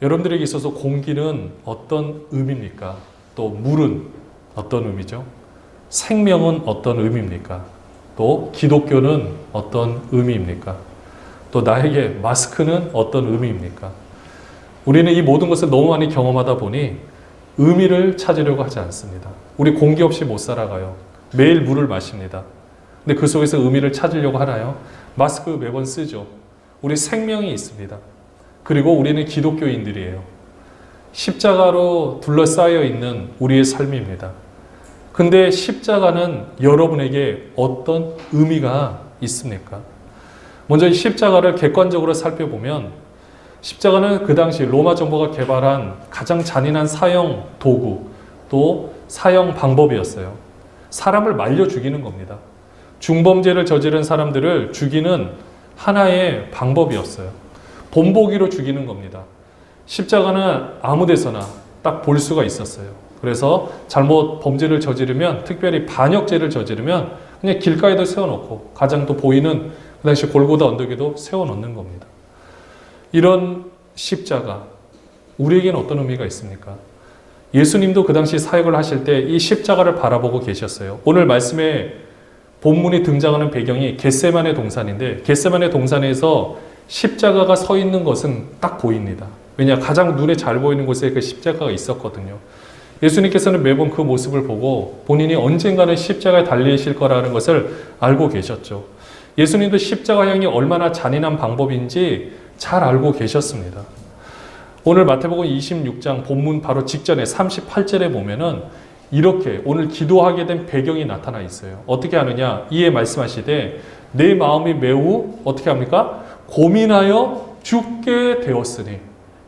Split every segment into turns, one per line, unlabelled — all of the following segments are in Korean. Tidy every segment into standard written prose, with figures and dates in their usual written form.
여러분들에게 있어서 공기는 어떤 의미입니까? 또 물은 어떤 의미죠? 생명은 어떤 의미입니까? 또 기독교는 어떤 의미입니까? 또 나에게 마스크는 어떤 의미입니까? 우리는 이 모든 것을 너무 많이 경험하다 보니 의미를 찾으려고 하지 않습니다. 우리 공기 없이 못 살아가요. 매일 물을 마십니다. 근데 그 속에서 의미를 찾으려고 하나요? 마스크 매번 쓰죠. 우리 생명이 있습니다. 그리고 우리는 기독교인들이에요. 십자가로 둘러싸여 있는 우리의 삶입니다. 근데 십자가는 여러분에게 어떤 의미가 있습니까? 먼저 이 십자가를 객관적으로 살펴보면 십자가는 그 당시 로마 정부가 개발한 가장 잔인한 사형 도구 또 사형 방법이었어요. 사람을 말려 죽이는 겁니다. 중범죄를 저지른 사람들을 죽이는 하나의 방법이었어요. 본보기로 죽이는 겁니다. 십자가는 아무 데서나 딱 볼 수가 있었어요. 그래서 잘못 범죄를 저지르면, 특별히 반역죄를 저지르면 그냥 길가에도 세워놓고 가장 또 보이는 그 당시 골고다 언덕에도 세워놓는 겁니다. 이런 십자가, 우리에게는 어떤 의미가 있습니까? 예수님도 그 당시 사역을 하실 때 이 십자가를 바라보고 계셨어요. 오늘 말씀에 본문이 등장하는 배경이 겟세마네 동산인데, 겟세마네 동산에서 십자가가 서 있는 것은 딱 보입니다. 왜냐? 가장 눈에 잘 보이는 곳에 그 십자가가 있었거든요. 예수님께서는 매번 그 모습을 보고 본인이 언젠가는 십자가에 달리실 거라는 것을 알고 계셨죠. 예수님도 십자가형이 얼마나 잔인한 방법인지 잘 알고 계셨습니다. 오늘 마태복음 26장 본문 바로 직전에 38절에 보면은 이렇게 오늘 기도하게 된 배경이 나타나 있어요. 어떻게 하느냐? 이에 말씀하시되 내 마음이 매우 어떻게 합니까? 고민하여 죽게 되었으니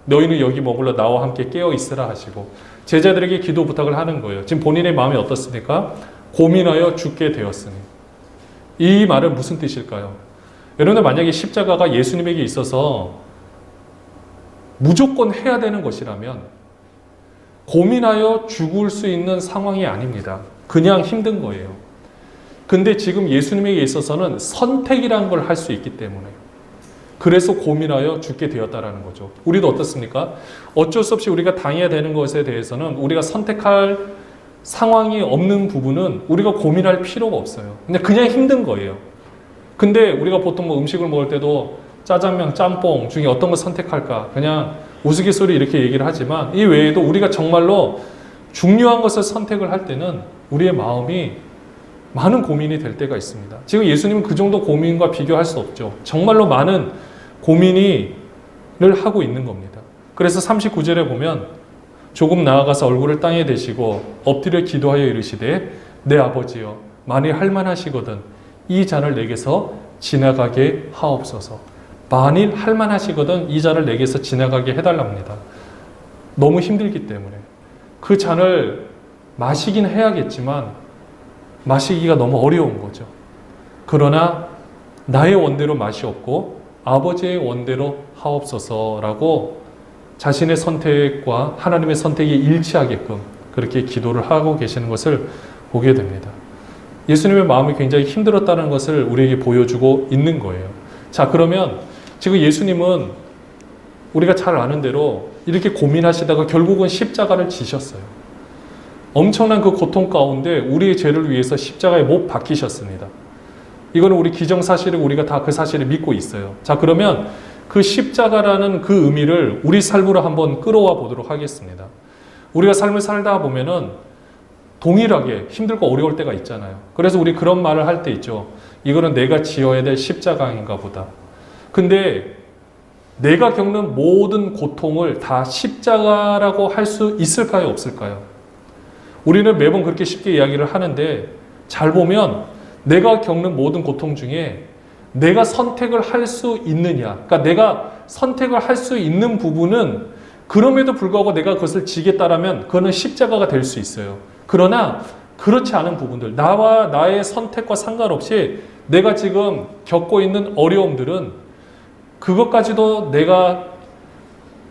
너희는 여기 머물러 나와 함께 깨어 있으라 하시고 제자들에게 기도 부탁을 하는 거예요. 지금 본인의 마음이 어떻습니까? 고민하여 죽게 되었으니. 이 말은 무슨 뜻일까요? 여러분들 만약에 십자가가 예수님에게 있어서 무조건 해야 되는 것이라면 고민하여 죽을 수 있는 상황이 아닙니다. 그냥 힘든 거예요. 근데 지금 예수님에게 있어서는 선택이라는 걸 할 수 있기 때문에 그래서 고민하여 죽게 되었다라는 거죠. 우리도 어떻습니까? 어쩔 수 없이 우리가 당해야 되는 것에 대해서는 우리가 선택할 상황이 없는 부분은 우리가 고민할 필요가 없어요. 그냥 힘든 거예요. 근데 우리가 보통 뭐 음식을 먹을 때도 짜장면, 짬뽕 중에 어떤 걸 선택할까? 그냥 우스갯소리 이렇게 얘기를 하지만 이 외에도 우리가 정말로 중요한 것을 선택을 할 때는 우리의 마음이 많은 고민이 될 때가 있습니다. 지금 예수님은 그 정도 고민과 비교할 수 없죠. 정말로 많은 고민을 하고 있는 겁니다. 그래서 39절에 보면 조금 나아가서 얼굴을 땅에 대시고 엎드려 기도하여 이르시되 내 아버지여 만일 할만하시거든 이 잔을 내게서 지나가게 하옵소서. 만일 할만하시거든 이 잔을 내게서 지나가게 해달랍니다. 너무 힘들기 때문에 그 잔을 마시긴 해야겠지만 마시기가 너무 어려운 거죠. 그러나 나의 원대로 맛이 없고 아버지의 원대로 하옵소서라고 자신의 선택과 하나님의 선택이 일치하게끔 그렇게 기도를 하고 계시는 것을 보게 됩니다. 예수님의 마음이 굉장히 힘들었다는 것을 우리에게 보여주고 있는 거예요. 자, 그러면 지금 예수님은 우리가 잘 아는 대로 이렇게 고민하시다가 결국은 십자가를 지셨어요. 엄청난 그 고통 가운데 우리의 죄를 위해서 십자가에 못 박히셨습니다. 이거는 우리 기정사실을 우리가 다 그 사실을 믿고 있어요. 자, 그러면 그 십자가라는 그 의미를 우리 삶으로 한번 끌어와 보도록 하겠습니다. 우리가 삶을 살다 보면은 동일하게 힘들고 어려울 때가 있잖아요. 그래서 우리 그런 말을 할 때 있죠. 이거는 내가 지어야 될 십자가인가 보다. 근데 내가 겪는 모든 고통을 다 십자가라고 할 수 있을까요? 없을까요? 우리는 매번 그렇게 쉽게 이야기를 하는데 잘 보면 내가 겪는 모든 고통 중에 내가 선택을 할 수 있느냐, 그러니까 내가 선택을 할 수 있는 부분은 그럼에도 불구하고 내가 그것을 지겠다라면 그거는 십자가가 될 수 있어요. 그러나 그렇지 않은 부분들, 나와 나의 선택과 상관없이 내가 지금 겪고 있는 어려움들은 그것까지도 내가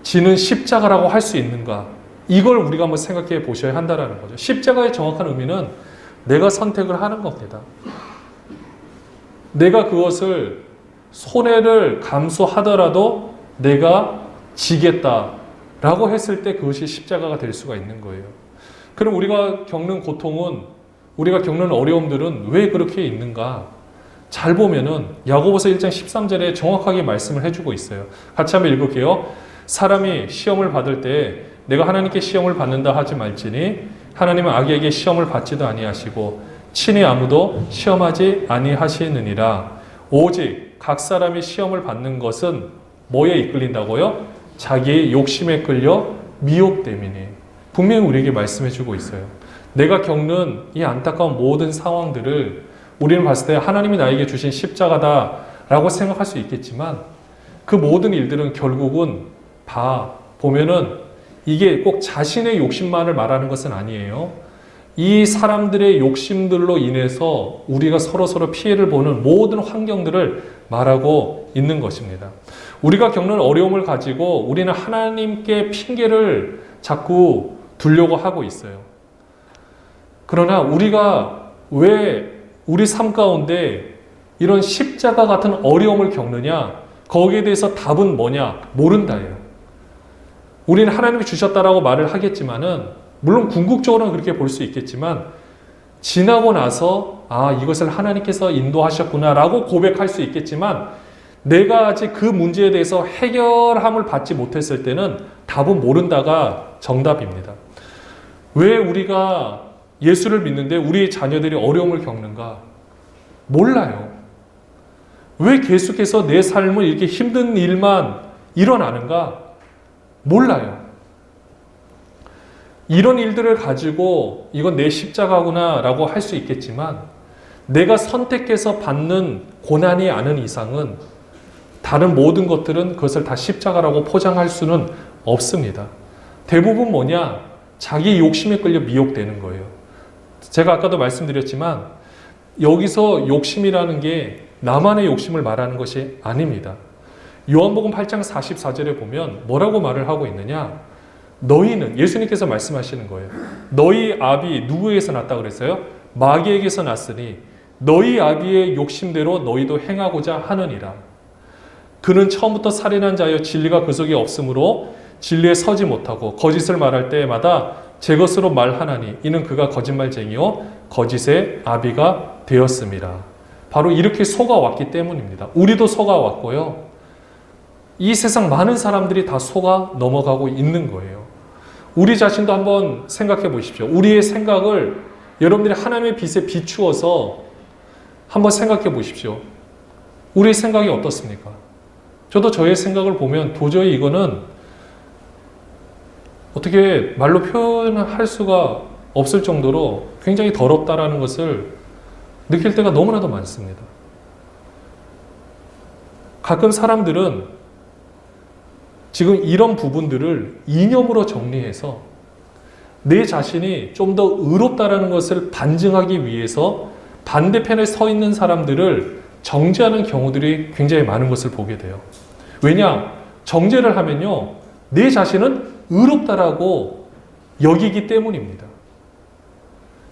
지는 십자가라고 할 수 있는가? 이걸 우리가 한번 생각해 보셔야 한다는 거죠. 십자가의 정확한 의미는 내가 선택을 하는 겁니다. 내가 그것을 손해를 감수하더라도 내가 지겠다 라고 했을 때 그것이 십자가가 될 수가 있는 거예요. 그럼 우리가 겪는 고통은, 우리가 겪는 어려움들은 왜 그렇게 있는가? 잘 보면은 야고보서 1장 13절에 정확하게 말씀을 해주고 있어요. 같이 한번 읽을게요. 사람이 시험을 받을 때 내가 하나님께 시험을 받는다 하지 말지니 하나님은 악에게 시험을 받지도 아니하시고 친히 아무도 시험하지 아니하시느니라. 오직 각 사람이 시험을 받는 것은 뭐에 이끌린다고요? 자기의 욕심에 끌려 미혹됨이니. 분명히 우리에게 말씀해주고 있어요. 내가 겪는 이 안타까운 모든 상황들을 우리는 봤을 때 하나님이 나에게 주신 십자가다라고 생각할 수 있겠지만 그 모든 일들은 결국은 보면은 이게 꼭 자신의 욕심만을 말하는 것은 아니에요. 이 사람들의 욕심들로 인해서 우리가 서로 피해를 보는 모든 환경들을 말하고 있는 것입니다. 우리가 겪는 어려움을 가지고 우리는 하나님께 핑계를 자꾸 두려고 하고 있어요. 그러나 우리가 왜 우리 삶 가운데 이런 십자가 같은 어려움을 겪느냐? 거기에 대해서 답은 뭐냐? 모른다예요. 우리는 하나님이 주셨다라고 말을 하겠지만은, 물론 궁극적으로는 그렇게 볼 수 있겠지만, 지나고 나서 이것을 하나님께서 인도하셨구나라고 고백할 수 있겠지만, 내가 아직 그 문제에 대해서 해결함을 받지 못했을 때는 답은 모른다가 정답입니다. 왜 우리가 예수를 믿는데 우리 자녀들이 어려움을 겪는가? 몰라요. 왜 계속해서 내 삶은 이렇게 힘든 일만 일어나는가? 몰라요. 이런 일들을 가지고 이건 내 십자가구나 라고 할 수 있겠지만 내가 선택해서 받는 고난이 아닌 이상은 다른 모든 것들은 그것을 다 십자가라고 포장할 수는 없습니다. 대부분 뭐냐? 자기 욕심에 끌려 미혹되는 거예요. 제가 아까도 말씀드렸지만 여기서 욕심이라는 게 나만의 욕심을 말하는 것이 아닙니다. 요한복음 8장 44절에 보면 뭐라고 말을 하고 있느냐? 너희는, 예수님께서 말씀하시는 거예요. 너희 아비 누구에게서 났다 그랬어요? 마귀에게서 났으니 너희 아비의 욕심대로 너희도 행하고자 하느니라. 그는 처음부터 살인한 자여 진리가 그 속에 없으므로 진리에 서지 못하고 거짓을 말할 때마다 제 것으로 말하나니 이는 그가 거짓말쟁이요 거짓의 아비가 되었습니다. 바로 이렇게 속아왔기 때문입니다. 우리도 속아왔고요. 이 세상 많은 사람들이 다 속아 넘어가고 있는 거예요. 우리 자신도 한번 생각해 보십시오. 우리의 생각을 여러분들이 하나님의 빛에 비추어서 한번 생각해 보십시오. 우리의 생각이 어떻습니까? 저도 저의 생각을 보면 도저히 이거는 어떻게 말로 표현할 수가 없을 정도로 굉장히 더럽다라는 것을 느낄 때가 너무나도 많습니다. 가끔 사람들은 지금 이런 부분들을 이념으로 정리해서 내 자신이 좀 더 의롭다라는 것을 반증하기 위해서 반대편에 서 있는 사람들을 정죄하는 경우들이 굉장히 많은 것을 보게 돼요. 왜냐? 정죄를 하면요, 내 자신은 의롭다라고 여기기 때문입니다.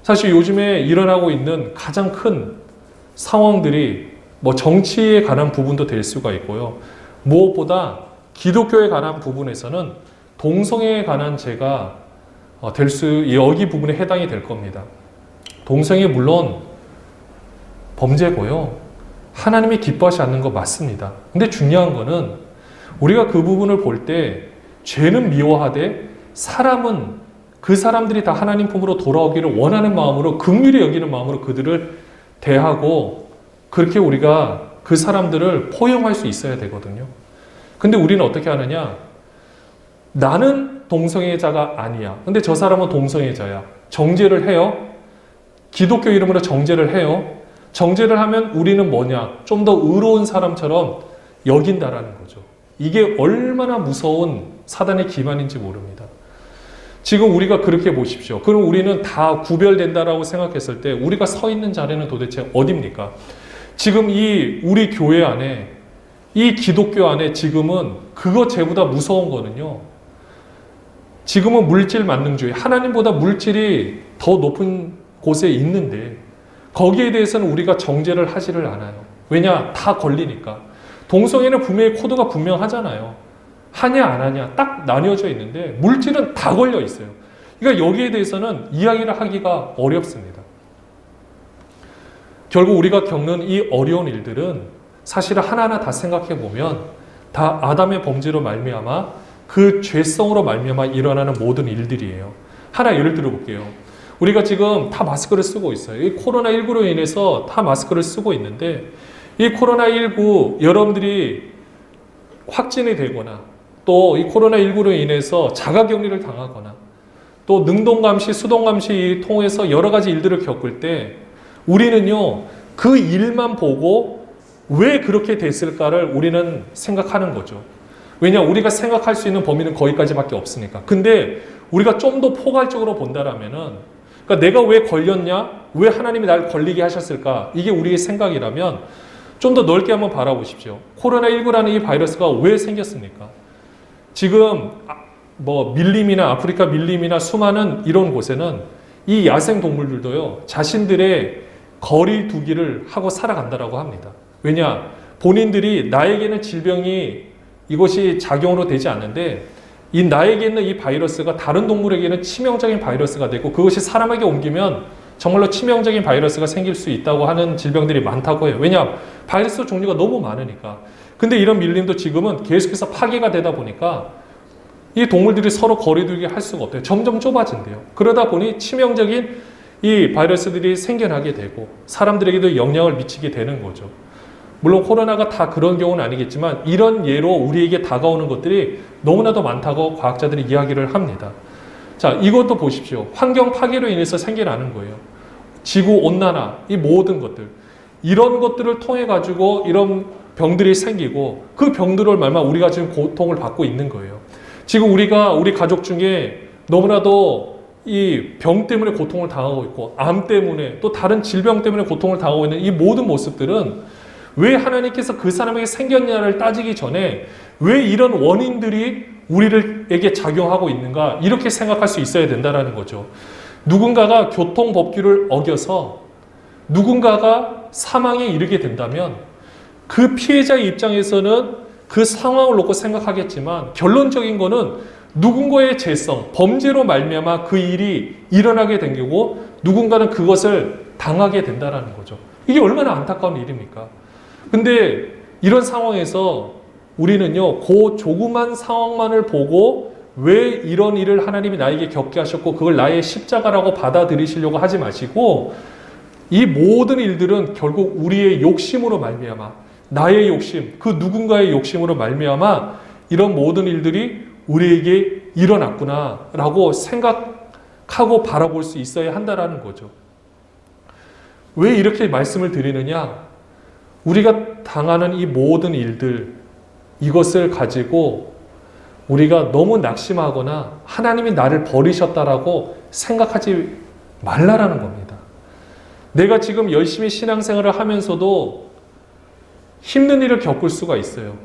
사실 요즘에 일어나고 있는 가장 큰 상황들이 정치에 관한 부분도 될 수가 있고요. 무엇보다 기독교에 관한 부분에서는 동성애에 관한 죄가 여기 부분에 해당이 될 겁니다. 동성애 물론 범죄고요. 하나님이 기뻐하지 않는 거 맞습니다. 근데 중요한 거는 우리가 그 부분을 볼 때 죄는 미워하되 사람은 그 사람들이 다 하나님 품으로 돌아오기를 원하는 마음으로 긍휼히 여기는 마음으로 그들을 대하고 그렇게 우리가 그 사람들을 포용할 수 있어야 되거든요. 근데 우리는 어떻게 하느냐? 나는 동성애자가 아니야. 근데 저 사람은 동성애자야. 정죄를 해요. 기독교 이름으로 정죄를 해요. 정죄를 하면 우리는 뭐냐? 좀 더 의로운 사람처럼 여긴다라는 거죠. 이게 얼마나 무서운 사단의 기만인지 모릅니다. 지금 우리가 그렇게 보십시오. 그럼 우리는 다 구별된다라고 생각했을 때 우리가 서 있는 자리는 도대체 어디입니까? 지금 우리 교회 안에, 이 기독교 안에 지금은 그거 죄보다 무서운 거는요. 지금은 물질 만능주의, 하나님보다 물질이 더 높은 곳에 있는데 거기에 대해서는 우리가 정죄를 하지를 않아요. 왜냐? 다 걸리니까. 동성애는 분명히 코드가 분명하잖아요. 하냐 안 하냐 딱 나뉘어져 있는데 물질은 다 걸려 있어요. 그러니까 여기에 대해서는 이야기를 하기가 어렵습니다. 결국 우리가 겪는 이 어려운 일들은 사실은 하나하나 다 생각해 보면 다 아담의 범죄로 말미암아 그 죄성으로 말미암아 일어나는 모든 일들이에요. 하나 예를 들어 볼게요. 우리가 지금 다 마스크를 쓰고 있어요. 이 코로나19로 인해서 다 마스크를 쓰고 있는데 이 코로나19 여러분들이 확진이 되거나 또 이 코로나19로 인해서 자가격리를 당하거나 또 능동감시, 수동감시 통해서 여러 가지 일들을 겪을 때 우리는요 그 일만 보고 왜 그렇게 됐을까를 우리는 생각하는 거죠. 왜냐 우리가 생각할 수 있는 범위는 거기까지밖에 없으니까. 근데 우리가 좀 더 포괄적으로 본다라면은 그러니까 내가 왜 걸렸냐? 왜 하나님이 날 걸리게 하셨을까? 이게 우리의 생각이라면 좀 더 넓게 한번 바라보십시오. 코로나19라는 이 바이러스가 왜 생겼습니까? 지금 밀림이나 아프리카 밀림이나 수많은 이런 곳에는 이 야생 동물들도요 자신들의 거리 두기를 하고 살아간다라고 합니다. 왜냐? 본인들이 나에게는 질병이 이것이 작용으로 되지 않는데 이 나에게 있는 이 바이러스가 다른 동물에게는 치명적인 바이러스가 되고 그것이 사람에게 옮기면 정말로 치명적인 바이러스가 생길 수 있다고 하는 질병들이 많다고 해요. 왜냐? 바이러스 종류가 너무 많으니까. 근데 이런 밀림도 지금은 계속해서 파괴가 되다 보니까 이 동물들이 서로 거리두기 할 수가 없대요. 점점 좁아진대요. 그러다 보니 치명적인 이 바이러스들이 생겨나게 되고 사람들에게도 영향을 미치게 되는 거죠. 물론 코로나가 다 그런 경우는 아니겠지만 이런 예로 우리에게 다가오는 것들이 너무나도 많다고 과학자들이 이야기를 합니다. 자, 이것도 보십시오. 환경 파괴로 인해서 생겨나는 거예요. 지구온난화, 이 모든 것들. 이런 것들을 통해 가지고 이런 병들이 생기고 그 병들을 말만 우리가 지금 고통을 받고 있는 거예요. 지금 우리 가족 중에 너무나도 이 병 때문에 고통을 당하고 있고 암 때문에 또 다른 질병 때문에 고통을 당하고 있는 이 모든 모습들은 왜 하나님께서 그 사람에게 생겼냐를 따지기 전에 왜 이런 원인들이 우리에게 작용하고 있는가 이렇게 생각할 수 있어야 된다는 거죠. 누군가가 교통법규를 어겨서 누군가가 사망에 이르게 된다면 그 피해자의 입장에서는 그 상황을 놓고 생각하겠지만 결론적인 거는 누군가의 죄성, 범죄로 말미암아 그 일이 일어나게 된 거고 누군가는 그것을 당하게 된다는 거죠. 이게 얼마나 안타까운 일입니까? 근데 이런 상황에서 우리는요, 그 조그만 상황만을 보고 왜 이런 일을 하나님이 나에게 겪게 하셨고 그걸 나의 십자가라고 받아들이시려고 하지 마시고 이 모든 일들은 결국 우리의 욕심으로 말미암아 나의 욕심, 그 누군가의 욕심으로 말미암아 이런 모든 일들이 우리에게 일어났구나라고 생각하고 바라볼 수 있어야 한다라는 거죠. 왜 이렇게 말씀을 드리느냐? 우리가 당하는 이 모든 일들, 이것을 가지고 우리가 너무 낙심하거나 하나님이 나를 버리셨다라고 생각하지 말라라는 겁니다. 내가 지금 열심히 신앙생활을 하면서도 힘든 일을 겪을 수가 있어요.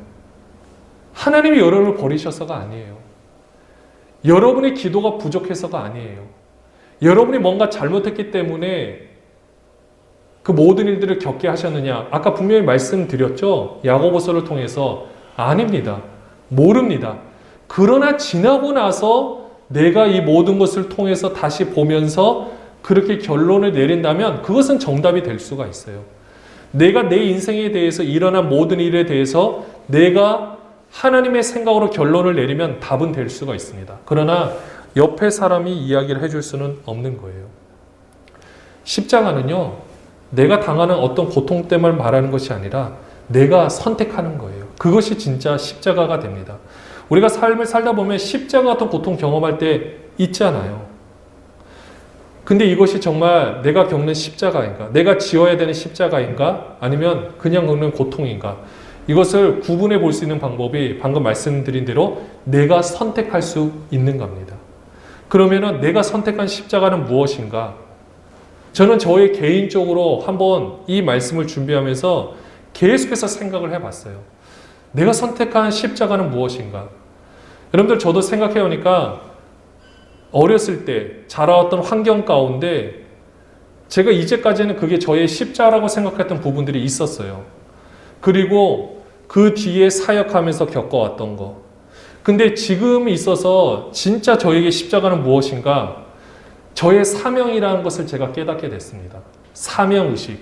하나님이 여러분을 버리셔서가 아니에요. 여러분의 기도가 부족해서가 아니에요. 여러분이 뭔가 잘못했기 때문에 그 모든 일들을 겪게 하셨느냐? 아까 분명히 말씀드렸죠? 야고보서를 통해서 아닙니다. 모릅니다. 그러나 지나고 나서 내가 이 모든 것을 통해서 다시 보면서 그렇게 결론을 내린다면 그것은 정답이 될 수가 있어요. 내가 내 인생에 대해서 일어난 모든 일에 대해서 내가 하나님의 생각으로 결론을 내리면 답은 될 수가 있습니다. 그러나 옆에 사람이 이야기를 해줄 수는 없는 거예요. 십자가는요, 내가 당하는 어떤 고통 때문에 말하는 것이 아니라 내가 선택하는 거예요. 그것이 진짜 십자가가 됩니다. 우리가 삶을 살다 보면 십자가 같은 고통 경험할 때 있잖아요. 근데 이것이 정말 내가 겪는 십자가인가? 내가 지어야 되는 십자가인가? 아니면 그냥 겪는 고통인가? 이것을 구분해 볼 수 있는 방법이 방금 말씀드린 대로 내가 선택할 수 있는 겁니다. 그러면은 내가 선택한 십자가는 무엇인가? 저는 저의 개인적으로 한번 이 말씀을 준비하면서 계속해서 생각을 해봤어요. 내가 선택한 십자가는 무엇인가? 여러분들 저도 생각해 보니까 어렸을 때 자라왔던 환경 가운데 제가 이제까지는 그게 저의 십자가라고 생각했던 부분들이 있었어요. 그리고 그 뒤에 사역하면서 겪어왔던 거. 근데 지금 있어서 진짜 저에게 십자가는 무엇인가? 저의 사명이라는 것을 제가 깨닫게 됐습니다. 사명의식.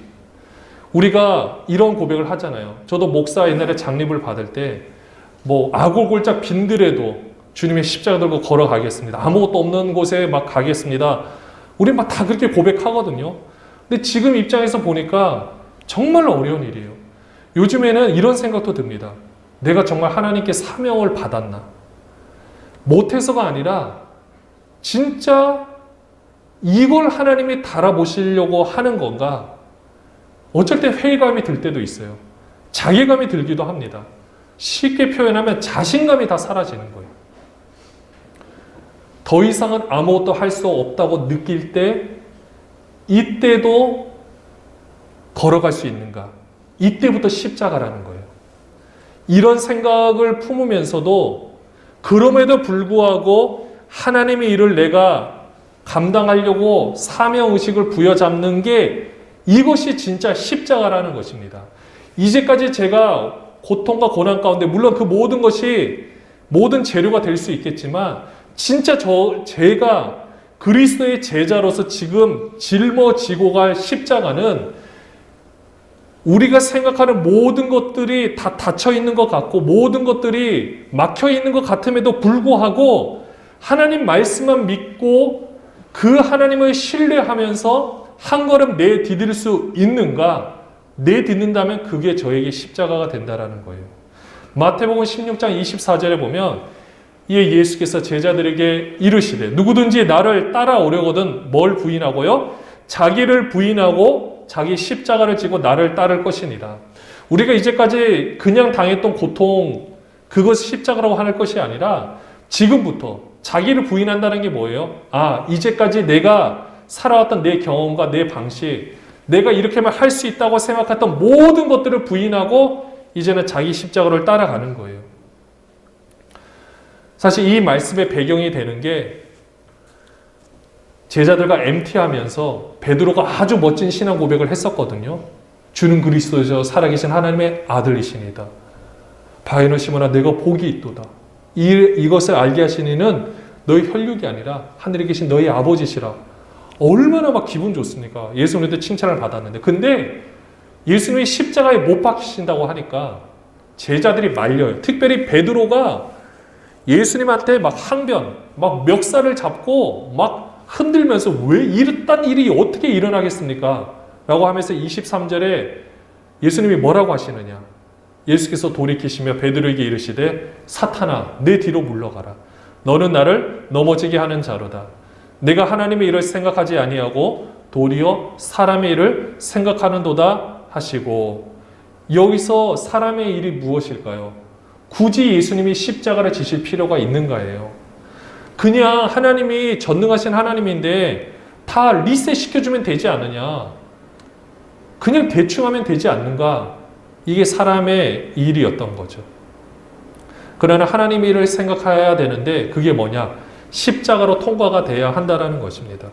우리가 이런 고백을 하잖아요. 저도 목사 옛날에 장립을 받을 때 뭐 아골골짝 빈들에도 주님의 십자가 들고 걸어가겠습니다. 아무것도 없는 곳에 막 가겠습니다. 우리 막 다 그렇게 고백하거든요. 근데 지금 입장에서 보니까 정말 어려운 일이에요. 요즘에는 이런 생각도 듭니다. 내가 정말 하나님께 사명을 받았나? 못해서가 아니라 진짜 이걸 하나님이 달아보시려고 하는 건가? 어쩔 때 회의감이 들 때도 있어요. 자괴감이 들기도 합니다. 쉽게 표현하면 자신감이 다 사라지는 거예요. 더 이상은 아무것도 할 수 없다고 느낄 때 이때도 걸어갈 수 있는가? 이때부터 십자가라는 거예요. 이런 생각을 품으면서도 그럼에도 불구하고 하나님의 일을 내가 감당하려고 사명의식을 부여잡는 게 이것이 진짜 십자가라는 것입니다. 이제까지 제가 고통과 고난 가운데 물론 그 모든 것이 모든 재료가 될 수 있겠지만 진짜 제가 그리스도의 제자로서 지금 짊어지고 갈 십자가는 우리가 생각하는 모든 것들이 다 닫혀 있는 것 같고 모든 것들이 막혀 있는 것 같음에도 불구하고 하나님 말씀만 믿고 그 하나님을 신뢰하면서 한 걸음 내디딜 수 있는가? 내딛는다면 그게 저에게 십자가가 된다라는 거예요. 마태복음 16장 24절에 보면 이에 예수께서 제자들에게 이르시되 누구든지 나를 따라오려거든 뭘 부인하고요? 자기를 부인하고 자기 십자가를 지고 나를 따를 것이니라. 우리가 이제까지 그냥 당했던 고통 그것이 십자가라고 하는 것이 아니라 지금부터 자기를 부인한다는 게 뭐예요? 아, 이제까지 내가 살아왔던 내 경험과 내 방식, 내가 이렇게만 할 수 있다고 생각했던 모든 것들을 부인하고 이제는 자기 십자가를 따라가는 거예요. 사실 이 말씀의 배경이 되는 게 제자들과 MT하면서 베드로가 아주 멋진 신앙 고백을 했었거든요. 주는 그리스도이시여 살아계신 하나님의 아들이시니다. 바에노 시몬아 내가 복이 있도다. 이것을 알게 하신 이는 너희 혈육이 아니라 하늘에 계신 너희 아버지시라. 얼마나 막 기분 좋습니까? 예수님한테 칭찬을 받았는데. 근데 예수님이 십자가에 못 박히신다고 하니까 제자들이 말려요. 특별히 베드로가 예수님한테 막 항변, 막 멱살을 잡고 막 흔들면서 왜 이딴 일이 어떻게 일어나겠습니까? 라고 하면서 23절에 예수님이 뭐라고 하시느냐? 예수께서 돌이키시며 베드로에게 이르시되 사탄아 내 뒤로 물러가라. 너는 나를 넘어지게 하는 자로다. 내가 하나님의 일을 생각하지 아니하고 도리어 사람의 일을 생각하는도다 하시고, 여기서 사람의 일이 무엇일까요? 굳이 예수님이 십자가를 지실 필요가 있는가예요. 그냥 하나님이 전능하신 하나님인데 다 리셋 시켜주면 되지 않느냐, 그냥 대충 하면 되지 않는가, 이게 사람의 일이었던 거죠. 그러나 하나님의 일을 생각해야 되는데 그게 뭐냐? 십자가로 통과가 돼야 한다는 것입니다.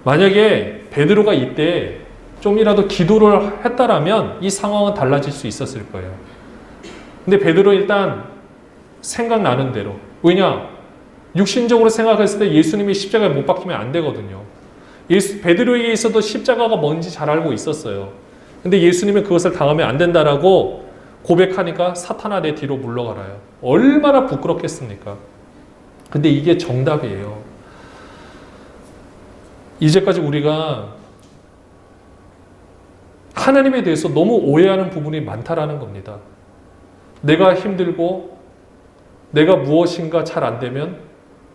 만약에 베드로가 이때 좀이라도 기도를 했다라면 이 상황은 달라질 수 있었을 거예요. 근데 베드로 일단 생각나는 대로, 왜냐? 육신적으로 생각했을 때 예수님이 십자가에 못 박히면 안 되거든요. 베드로에게 있어도 십자가가 뭔지 잘 알고 있었어요. 근데 예수님은 그것을 당하면 안 된다라고 고백하니까 사탄아 내 뒤로 물러가라요. 얼마나 부끄럽겠습니까? 근데 이게 정답이에요. 이제까지 우리가 하나님에 대해서 너무 오해하는 부분이 많다라는 겁니다. 내가 힘들고 내가 무엇인가 잘 안 되면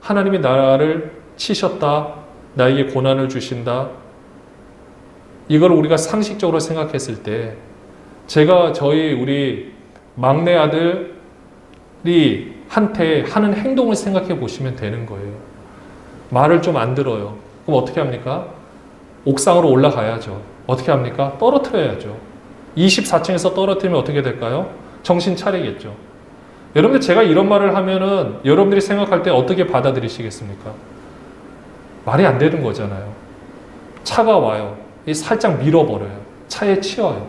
하나님이 나를 치셨다, 나에게 고난을 주신다. 이걸 우리가 상식적으로 생각했을 때, 제가 우리 막내 아들이 한테 하는 행동을 생각해 보시면 되는 거예요. 말을 좀 안 들어요. 그럼 어떻게 합니까? 옥상으로 올라가야죠. 어떻게 합니까? 떨어뜨려야죠. 24층에서 떨어뜨리면 어떻게 될까요? 정신 차리겠죠. 여러분들, 제가 이런 말을 하면은 여러분들이 생각할 때 어떻게 받아들이시겠습니까? 말이 안 되는 거잖아요. 차가 와요. 살짝 밀어버려요. 차에 치여요.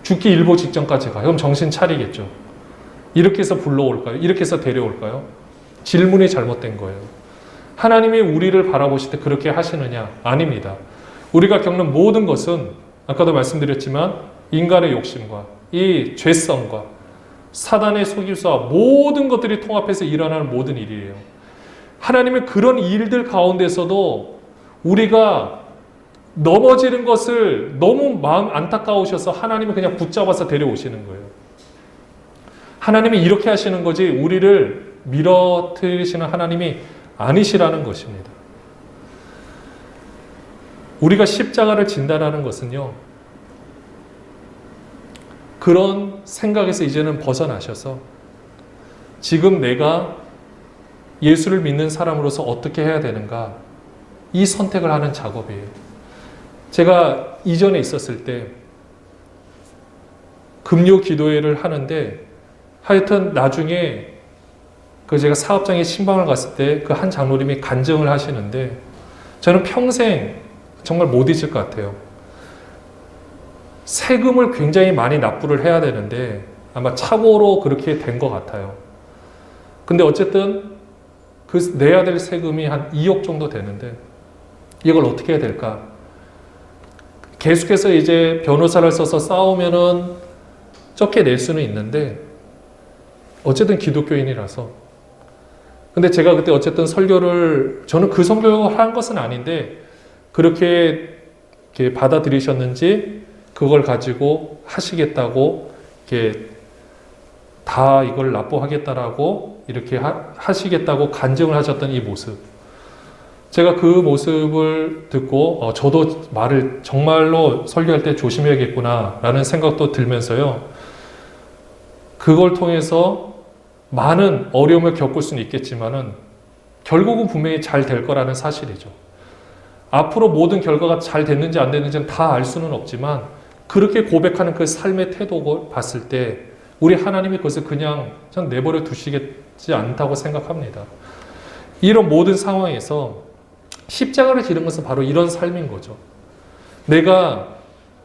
죽기 일보 직전까지 가요. 그럼 정신 차리겠죠. 이렇게 해서 불러올까요? 이렇게 해서 데려올까요? 질문이 잘못된 거예요. 하나님이 우리를 바라보실 때 그렇게 하시느냐? 아닙니다. 우리가 겪는 모든 것은 아까도 말씀드렸지만 인간의 욕심과 이 죄성과 사단의 속임수와 모든 것들이 통합해서 일어나는 모든 일이에요. 하나님은 그런 일들 가운데서도 우리가 넘어지는 것을 너무 마음 안타까우셔서 하나님이 그냥 붙잡아서 데려오시는 거예요. 하나님이 이렇게 하시는 거지 우리를 밀어뜨리시는 하나님이 아니시라는 것입니다. 우리가 십자가를 진다라는 것은요, 그런 생각에서 이제는 벗어나셔서 지금 내가 예수를 믿는 사람으로서 어떻게 해야 되는가, 이 선택을 하는 작업이에요. 제가 이전에 있었을 때 금요 기도회를 하는데 하여튼 나중에 제가 사업장에 신방을 갔을 때 그 한 장로님이 간증을 하시는데 저는 평생 정말 못 잊을 것 같아요. 세금을 굉장히 많이 납부를 해야 되는데 아마 착오로 그렇게 된 것 같아요. 근데 어쨌든 그 내야 될 세금이 한 2억 정도 되는데 이걸 어떻게 해야 될까? 계속해서 이제 변호사를 써서 싸우면은 적게 낼 수는 있는데 어쨌든 기독교인이라서. 근데 제가 그때 어쨌든 설교를, 저는 그 설교를 한 것은 아닌데 그렇게 이렇게 받아들이셨는지 그걸 가지고 하시겠다고 이렇게 다 이걸 납부하겠다라고 이렇게 하시겠다고 간증을 하셨던 이 모습. 제가 그 모습을 듣고 저도 말을 정말로 설교할 때 조심해야겠구나라는 생각도 들면서요. 그걸 통해서 많은 어려움을 겪을 수는 있겠지만은 결국은 분명히 잘 될 거라는 사실이죠. 앞으로 모든 결과가 잘 됐는지 안 됐는지는 다 알 수는 없지만 그렇게 고백하는 그 삶의 태도를 봤을 때 우리 하나님이 그것을 그냥 전 내버려 두시겠지 않다고 생각합니다. 이런 모든 상황에서 십자가를 지는 것은 바로 이런 삶인 거죠. 내가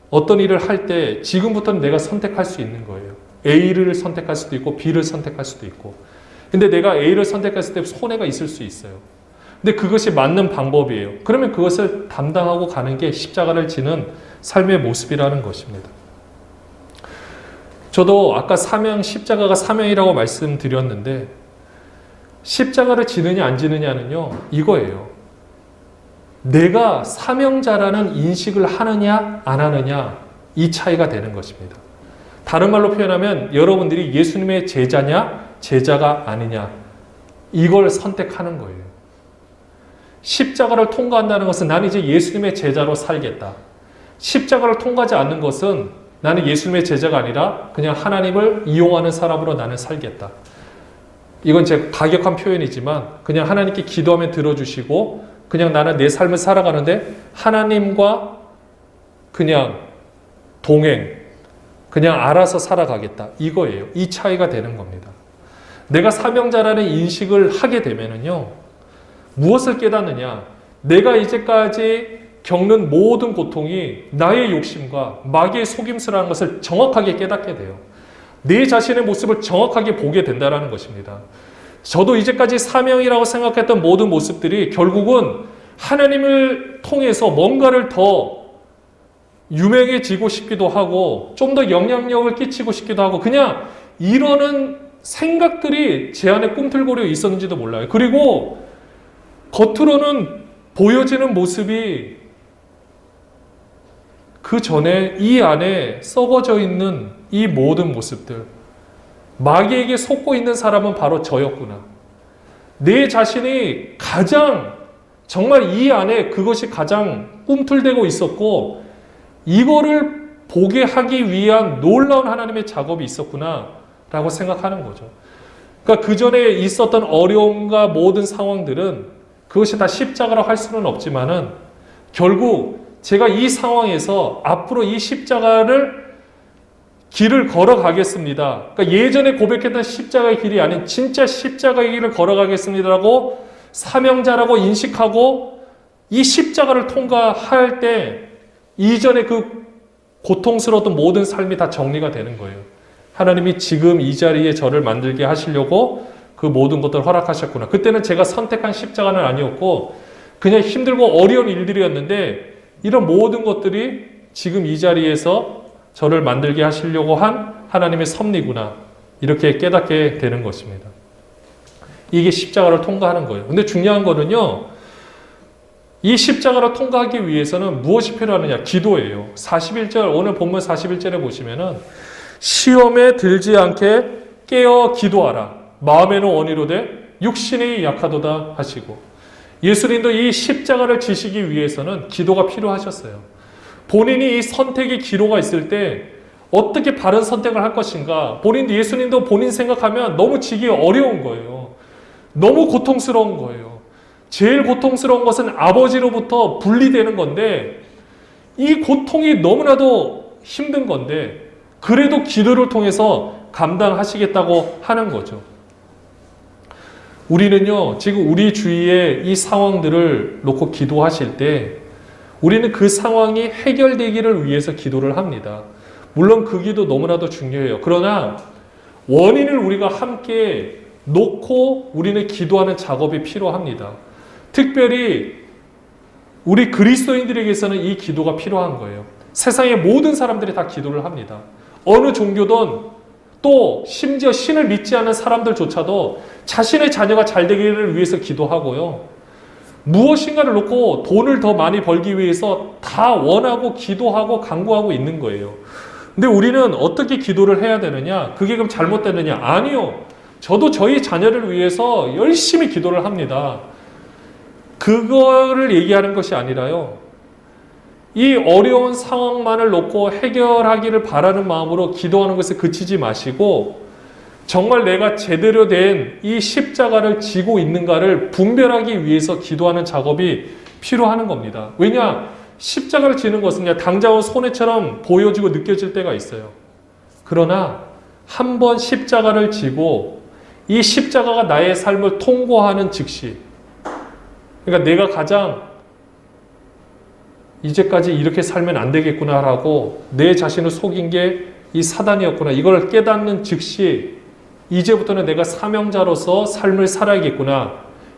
어떤 일을 할 때 지금부터는 내가 선택할 수 있는 거예요. A를 선택할 수도 있고 B를 선택할 수도 있고. 근데 내가 A를 선택했을 때 손해가 있을 수 있어요. 근데 그것이 맞는 방법이에요. 그러면 그것을 담당하고 가는 게 십자가를 지는 삶의 모습이라는 것입니다. 저도 아까 십자가가 사명이라고 말씀드렸는데 십자가를 지느냐 안 지느냐는요, 이거예요. 내가 사명자라는 인식을 하느냐 안 하느냐, 이 차이가 되는 것입니다. 다른 말로 표현하면 여러분들이 예수님의 제자냐 제자가 아니냐, 이걸 선택하는 거예요. 십자가를 통과한다는 것은 나는 이제 예수님의 제자로 살겠다. 십자가를 통과하지 않는 것은 나는 예수님의 제자가 아니라 그냥 하나님을 이용하는 사람으로 나는 살겠다. 이건 제가 가격한 표현이지만 그냥 하나님께 기도하면 들어주시고 그냥 나는 내 삶을 살아가는데 하나님과 그냥 동행, 그냥 알아서 살아가겠다. 이거예요. 이 차이가 되는 겁니다. 내가 사명자라는 인식을 하게 되면은요, 무엇을 깨닫느냐? 내가 이제까지 겪는 모든 고통이 나의 욕심과 마귀의 속임수라는 것을 정확하게 깨닫게 돼요. 내 자신의 모습을 정확하게 보게 된다는 것입니다. 저도 이제까지 사명이라고 생각했던 모든 모습들이 결국은 하나님을 통해서 뭔가를 더 유명해지고 싶기도 하고 좀 더 영향력을 끼치고 싶기도 하고 그냥 이러는 생각들이 제 안에 꿈틀거려 있었는지도 몰라요. 그리고 겉으로는 보여지는 모습이 그 전에 이 안에 썩어져 있는 이 모든 모습들, 마귀에게 속고 있는 사람은 바로 저였구나. 내 자신이 가장 정말 이 안에 그것이 가장 꿈틀대고 있었고 이거를 보게 하기 위한 놀라운 하나님의 작업이 있었구나 라고 생각하는 거죠. 그러니까 그 전에 있었던 어려움과 모든 상황들은 그것이 다 십자가로 할 수는 없지만은 결국 제가 이 상황에서 앞으로 이 십자가를 길을 걸어가겠습니다. 그러니까 예전에 고백했던 십자가의 길이 아닌 진짜 십자가의 길을 걸어가겠습니다라고 사명자라고 인식하고 이 십자가를 통과할 때 이전에 그 고통스러웠던 모든 삶이 다 정리가 되는 거예요. 하나님이 지금 이 자리에 저를 만들게 하시려고 그 모든 것들을 허락하셨구나. 그때는 제가 선택한 십자가는 아니었고 그냥 힘들고 어려운 일들이었는데 이런 모든 것들이 지금 이 자리에서 저를 만들게 하시려고 한 하나님의 섭리구나. 이렇게 깨닫게 되는 것입니다. 이게 십자가를 통과하는 거예요. 근데 중요한 거는요. 이 십자가를 통과하기 위해서는 무엇이 필요하느냐? 기도예요. 41절, 오늘 본문 41절에 보시면은 시험에 들지 않게 깨어 기도하라. 마음에는 원이로되 육신이 약하도다 하시고 예수님도 이 십자가를 지시기 위해서는 기도가 필요하셨어요. 본인이 이 선택의 기로가 있을 때 어떻게 바른 선택을 할 것인가? 예수님도 본인 생각하면 너무 지기 어려운 거예요. 너무 고통스러운 거예요. 제일 고통스러운 것은 아버지로부터 분리되는 건데 이 고통이 너무나도 힘든 건데 그래도 기도를 통해서 감당하시겠다고 하는 거죠. 우리는요, 지금 우리 주위에 이 상황들을 놓고 기도하실 때 우리는 그 상황이 해결되기를 위해서 기도를 합니다. 물론 그 기도 너무나도 중요해요. 그러나 원인을 우리가 함께 놓고 우리는 기도하는 작업이 필요합니다. 특별히 우리 그리스도인들에게서는 이 기도가 필요한 거예요. 세상의 모든 사람들이 다 기도를 합니다. 어느 종교든 또 심지어 신을 믿지 않는 사람들조차도 자신의 자녀가 잘 되기를 위해서 기도하고요. 무엇인가를 놓고 돈을 더 많이 벌기 위해서 다 원하고 기도하고 간구하고 있는 거예요. 근데 우리는 어떻게 기도를 해야 되느냐? 그게 그럼 잘못되느냐? 아니요. 저도 저희 자녀를 위해서 열심히 기도를 합니다. 그거를 얘기하는 것이 아니라요. 이 어려운 상황만을 놓고 해결하기를 바라는 마음으로 기도하는 것에 그치지 마시고 정말 내가 제대로 된 이 십자가를 지고 있는가를 분별하기 위해서 기도하는 작업이 필요한 겁니다. 왜냐? 십자가를 지는 것은 그냥 당장은 손해처럼 보여지고 느껴질 때가 있어요. 그러나 한 번 십자가를 지고 이 십자가가 나의 삶을 통과하는 즉시 그러니까 내가 가장 이제까지 이렇게 살면 안 되겠구나라고 내 자신을 속인 게 이 사단이었구나. 이걸 깨닫는 즉시 이제부터는 내가 사명자로서 삶을 살아야겠구나.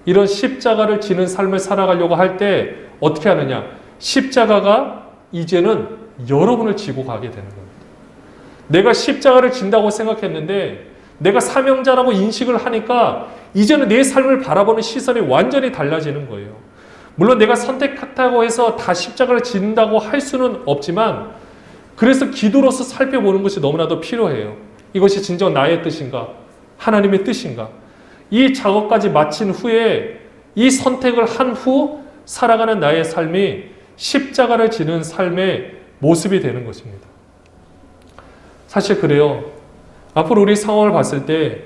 이런 십자가를 지는 삶을 살아가려고 할 때 어떻게 하느냐. 십자가가 이제는 여러분을 지고 가게 되는 겁니다. 내가 십자가를 진다고 생각했는데 내가 사명자라고 인식을 하니까 이제는 내 삶을 바라보는 시선이 완전히 달라지는 거예요. 물론 내가 선택했다고 해서 다 십자가를 진다고 할 수는 없지만 그래서 기도로서 살펴보는 것이 너무나도 필요해요. 이것이 진정 나의 뜻인가? 하나님의 뜻인가? 이 작업까지 마친 후에 이 선택을 한 후 살아가는 나의 삶이 십자가를 지는 삶의 모습이 되는 것입니다. 사실 그래요. 앞으로 우리 상황을 봤을 때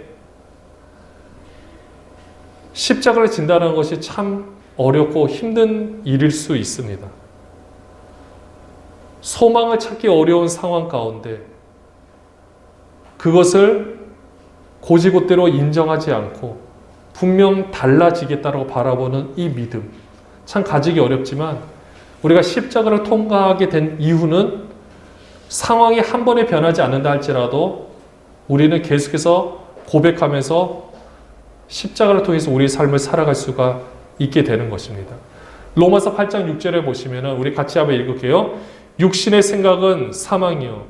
십자가를 진다는 것이 참 어렵고 힘든 일일 수 있습니다. 소망을 찾기 어려운 상황 가운데 그것을 고지고대로 인정하지 않고 분명 달라지겠다고 바라보는 이 믿음 참 가지기 어렵지만 우리가 십자가를 통과하게 된 이유는 상황이 한 번에 변하지 않는다 할지라도 우리는 계속해서 고백하면서 십자가를 통해서 우리의 삶을 살아갈 수가 있게 되는 것입니다. 로마서 8장 6절에 보시면 우리 같이 한번 읽을게요. 육신의 생각은 사망이요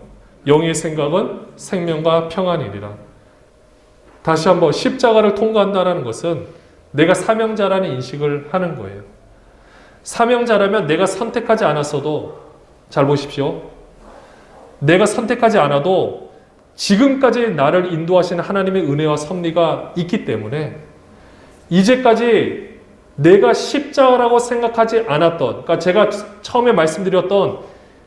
영의 생각은 생명과 평안이니라. 다시 한번 십자가를 통과한다는 것은 내가 사명자라는 인식을 하는 거예요. 사명자라면 내가 선택하지 않았어도 잘 보십시오. 내가 선택하지 않아도 지금까지 나를 인도하시는 하나님의 은혜와 섭리가 있기 때문에 이제까지 내가 십자가라고 생각하지 않았던 그러니까 제가 처음에 말씀드렸던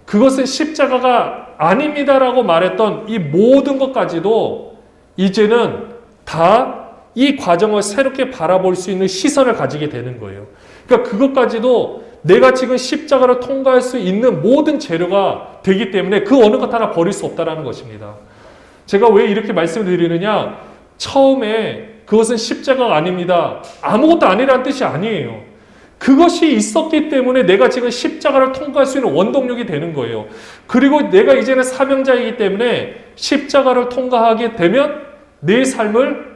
그것은 십자가가 아닙니다라고 말했던 이 모든 것까지도 이제는 다 이 과정을 새롭게 바라볼 수 있는 시선을 가지게 되는 거예요. 그러니까 그것까지도 내가 지금 십자가를 통과할 수 있는 모든 재료가 되기 때문에 그 어느 것 하나 버릴 수 없다는 것입니다. 제가 왜 이렇게 말씀을 드리느냐? 처음에 그것은 십자가가 아닙니다. 아무것도 아니라는 뜻이 아니에요. 그것이 있었기 때문에 내가 지금 십자가를 통과할 수 있는 원동력이 되는 거예요. 그리고 내가 이제는 사명자이기 때문에 십자가를 통과하게 되면 내 삶을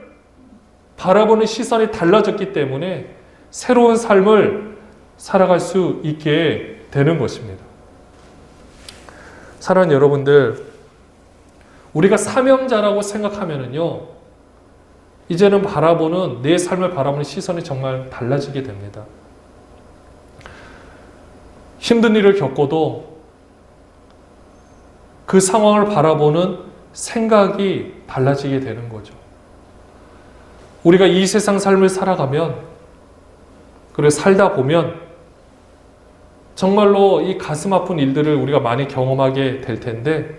바라보는 시선이 달라졌기 때문에 새로운 삶을 살아갈 수 있게 되는 것입니다. 사랑하는 여러분들, 우리가 사명자라고 생각하면은요, 이제는 내 삶을 바라보는 시선이 정말 달라지게 됩니다. 힘든 일을 겪어도 그 상황을 바라보는 생각이 달라지게 되는 거죠. 우리가 이 세상 삶을 살아가면, 그리고 살다 보면 정말로 이 가슴 아픈 일들을 우리가 많이 경험하게 될 텐데,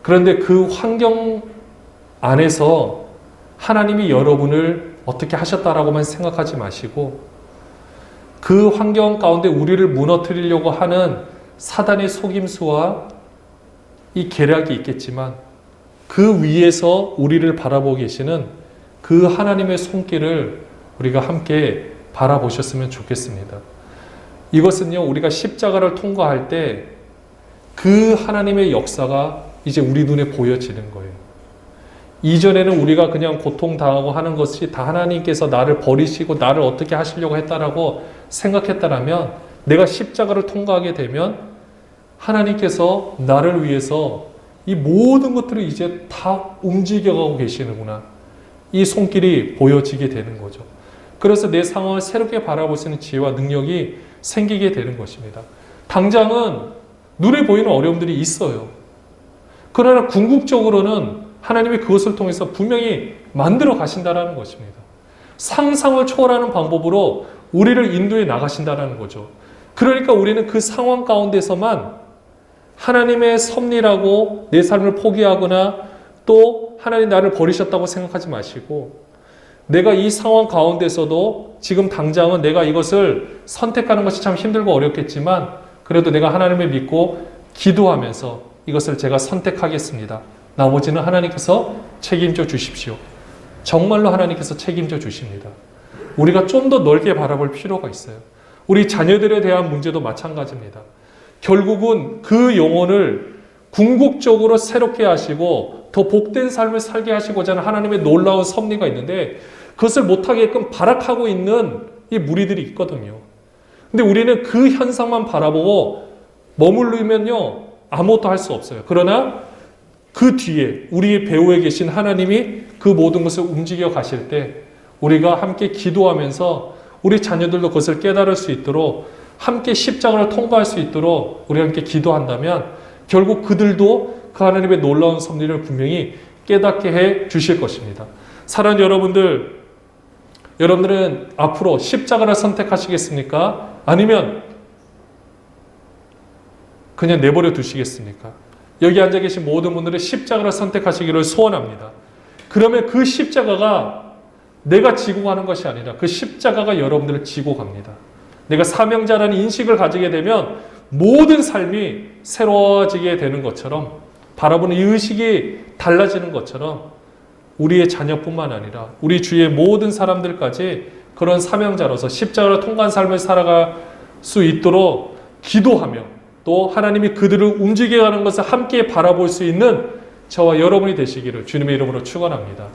그런데 그 환경 안에서 하나님이 여러분을 어떻게 하셨다라고만 생각하지 마시고, 그 환경 가운데 우리를 무너뜨리려고 하는 사단의 속임수와 이 계략이 있겠지만, 그 위에서 우리를 바라보고 계시는 그 하나님의 손길을 우리가 함께 바라보셨으면 좋겠습니다. 이것은요, 우리가 십자가를 통과할 때 그 하나님의 역사가 이제 우리 눈에 보여지는 거예요. 이전에는 우리가 그냥 고통당하고 하는 것이 다 하나님께서 나를 버리시고 나를 어떻게 하시려고 했다라고 생각했다라면, 내가 십자가를 통과하게 되면 하나님께서 나를 위해서 이 모든 것들을 이제 다 움직여가고 계시는구나, 이 손길이 보여지게 되는 거죠. 그래서 내 상황을 새롭게 바라볼 수 있는 지혜와 능력이 생기게 되는 것입니다. 당장은 눈에 보이는 어려움들이 있어요. 그러나 궁극적으로는 하나님이 그것을 통해서 분명히 만들어 가신다는 것입니다. 상상을 초월하는 방법으로 우리를 인도해 나가신다는 거죠. 그러니까 우리는 그 상황 가운데서만 하나님의 섭리라고 내 삶을 포기하거나 또 하나님 나를 버리셨다고 생각하지 마시고, 내가 이 상황 가운데서도 지금 당장은 내가 이것을 선택하는 것이 참 힘들고 어렵겠지만, 그래도 내가 하나님을 믿고 기도하면서 이것을 제가 선택하겠습니다. 나머지는 하나님께서 책임져 주십시오. 정말로 하나님께서 책임져 주십니다. 우리가 좀 더 넓게 바라볼 필요가 있어요. 우리 자녀들에 대한 문제도 마찬가지입니다. 결국은 그 영혼을 궁극적으로 새롭게 하시고 더 복된 삶을 살게 하시고자 하는 하나님의 놀라운 섭리가 있는데, 그것을 못하게끔 발악하고 있는 이 무리들이 있거든요. 근데 우리는 그 현상만 바라보고 머무르면요, 아무것도 할 수 없어요. 그러나 그 뒤에 우리의 배후에 계신 하나님이 그 모든 것을 움직여 가실 때, 우리가 함께 기도하면서 우리 자녀들도 그것을 깨달을 수 있도록, 함께 십자가를 통과할 수 있도록 우리 함께 기도한다면, 결국 그들도 그 하나님의 놀라운 섭리를 분명히 깨닫게 해 주실 것입니다. 사랑하는 여러분들, 여러분들은 앞으로 십자가를 선택하시겠습니까? 아니면 그냥 내버려 두시겠습니까? 여기 앉아 계신 모든 분들은 십자가를 선택하시기를 소원합니다. 그러면 그 십자가가 내가 지고 가는 것이 아니라 그 십자가가 여러분들을 지고 갑니다. 내가 사명자라는 인식을 가지게 되면 모든 삶이 새로워지게 되는 것처럼, 바라보는 이 의식이 달라지는 것처럼, 우리의 자녀뿐만 아니라 우리 주위의 모든 사람들까지 그런 사명자로서 십자가를 통과한 삶을 살아갈 수 있도록 기도하며, 또 하나님이 그들을 움직여가는 것을 함께 바라볼 수 있는 저와 여러분이 되시기를 주님의 이름으로 축원합니다.